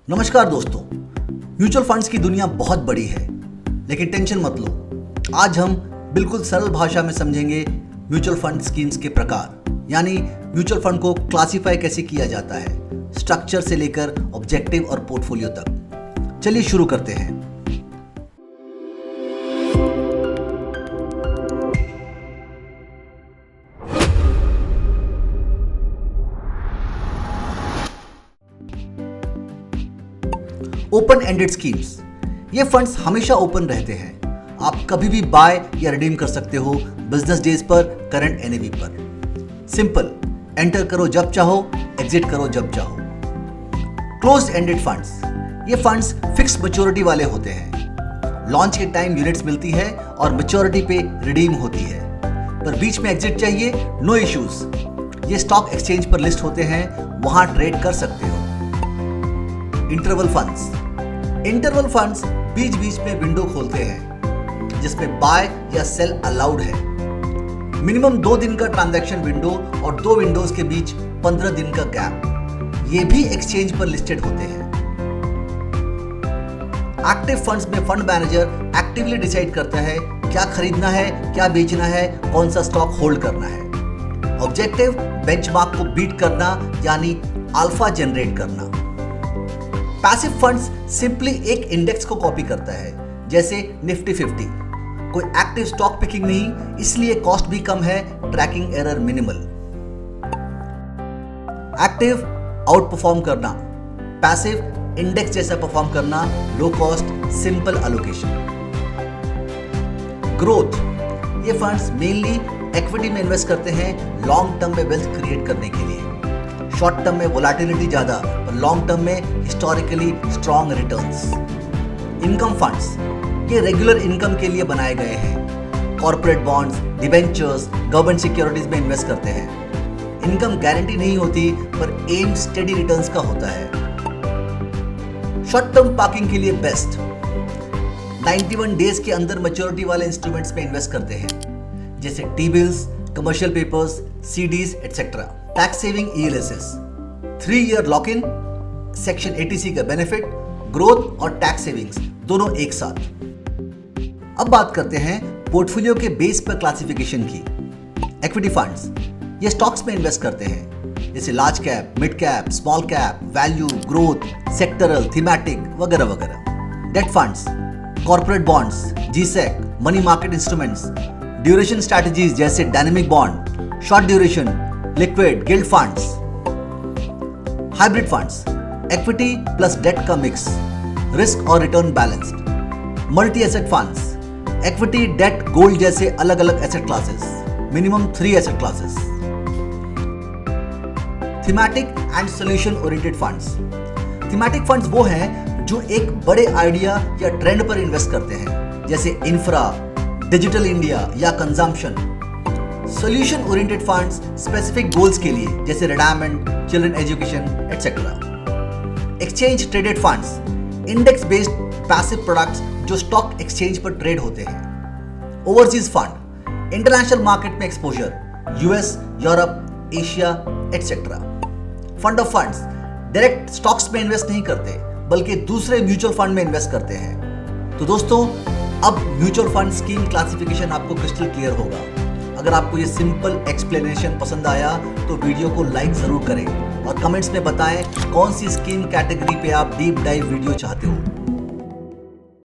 नमस्कार दोस्तों। Mutual funds की दुनिया बहुत बड़ी है, लेकिन टेंशन मत लो। आज हम बिल्कुल सरल भाषा में समझेंगे म्यूचुअल फंड स्कीम्स के प्रकार, यानी म्यूचुअल फंड को क्लासिफाई कैसे किया जाता है, स्ट्रक्चर से लेकर ऑब्जेक्टिव और पोर्टफोलियो तक। चलिए शुरू करते हैं। ओपन एंडेड स्कीम्स, ये फंड्स हमेशा ओपन रहते हैं। आप कभी भी बाय या रिडीम कर सकते हो, बिजनेस डेज पर, करंट एनएवी पर। सिंपल, एंटर करो जब चाहो, एग्जिट करो जब चाहो। क्लोज्ड एंडेड फंड्स, ये फंड्स फिक्स मैच्योरिटी वाले होते हैं। लॉन्च के टाइम यूनिट्स मिलती है और मैच्योरिटी पे रिडीम होती है, पर बीच में एग्जिट चाहिए, नो इश्यूज। ये स्टॉक एक्सचेंज पर लिस्ट होते हैं, वहां ट्रेड कर सकते हो। इंटरवल फंड्स, इंटरवल फंड्स बीच बीच में विंडो खोलते हैं जिसमें बाय या सेल अलाउड है। मिनिमम 2 दिन का ट्रांजैक्शन विंडो और 2 विंडोज के बीच 15 दिन का गैप। ये भी एक्सचेंज पर लिस्टेड होते हैं। एक्टिव फंड्स में फंड मैनेजर एक्टिवली डिसाइड करता है क्या खरीदना है, क्या बेचना है, कौन सा स्टॉक होल्ड करना है। ऑब्जेक्टिव बेंचमार्क को बीट करना, यानी अल्फा जनरेट करना। पैसिव फंड्स सिंपली एक इंडेक्स को कॉपी करता है, जैसे निफ्टी 50। कोई एक्टिव स्टॉक पिकिंग नहीं, इसलिए कॉस्ट भी कम है, tracking error minimal. Active out perform करना, पैसिव इंडेक्स जैसा परफॉर्म करना, low cost, simple allocation. Growth, ये फंड्स मेनली इक्विटी में इन्वेस्ट करते हैं लॉन्ग टर्म में वेल्थ क्रिएट करने के लिए। शॉर्ट टर्म में वोलेटिलिटी ज्यादा, पर लॉन्ग टर्म में historically strong returns. Income funds, ये रेगुलर इनकम के लिए बनाए गए हैं। Corporate bonds, debentures, government securities में इन्वेस्ट करते हैं। इनकम गारंटी नहीं होती, पर एम स्टेडी रिटर्न्स का होता है। शॉर्ट टर्म पार्किंग के लिए बेस्ट। 91 डेज के अंदर मैच्योरिटी वाले इंस्ट्रूमेंट्स में इन्वेस्ट करते हैं, जैसे T bills, commercial papers, CDs etcetera. Tax saving ELSS, 3 ear lock in, section 80C का बेनिफिट, ग्रोथ और टैक्स सेविंग्स दोनों एक साथ। अब बात करते हैं पोर्टफोलियो के बेस पर क्लासिफिकेशन की। इक्विटी फंड्स, ये स्टॉक्स में इन्वेस्ट करते हैं, जैसे large cap, mid cap, small cap, value, growth, sectoral, thematic वगैरह वगैरह। Debt funds, corporate bonds, GSEC, money market instruments, duration strategies जैसे dynamic bond, short duration, liquid, gilt funds. Hybrid funds, equity plus debt का mix, risk और return balanced. Multi asset funds, equity, debt, gold जैसे अलग अलग asset classes, minimum 3 asset classes. Thematic and solution oriented funds, thematic funds वो हैं जो एक बड़े आइडिया या ट्रेंड पर इन्वेस्ट करते हैं, जैसे इंफ्रा, डिजिटल इंडिया या consumption. Solution oriented funds specific goals के लिए, जैसे retirement, children education etcetera. Exchange traded funds, index based passive products जो स्टॉक एक्सचेंज पर ट्रेड होते हैं। ओवरसीज फंड, इंटरनेशनल मार्केट में exposure, US, Europe, Asia etcetera. Fund of funds direct stocks में invest नहीं करते, बल्कि दूसरे म्यूचुअल फंड में इन्वेस्ट करते हैं। तो दोस्तों, अब म्यूचुअल फंड स्कीम क्लासिफिकेशन आपको क्रिस्टल क्लियर होगा। अगर आपको ये सिंपल एक्सप्लेनेशन पसंद आया तो वीडियो को लाइक जरूर करें और कमेंट्स में बताएं कौन सी स्कीम कैटेगरी पे आप डीप डाइव वीडियो चाहते हो।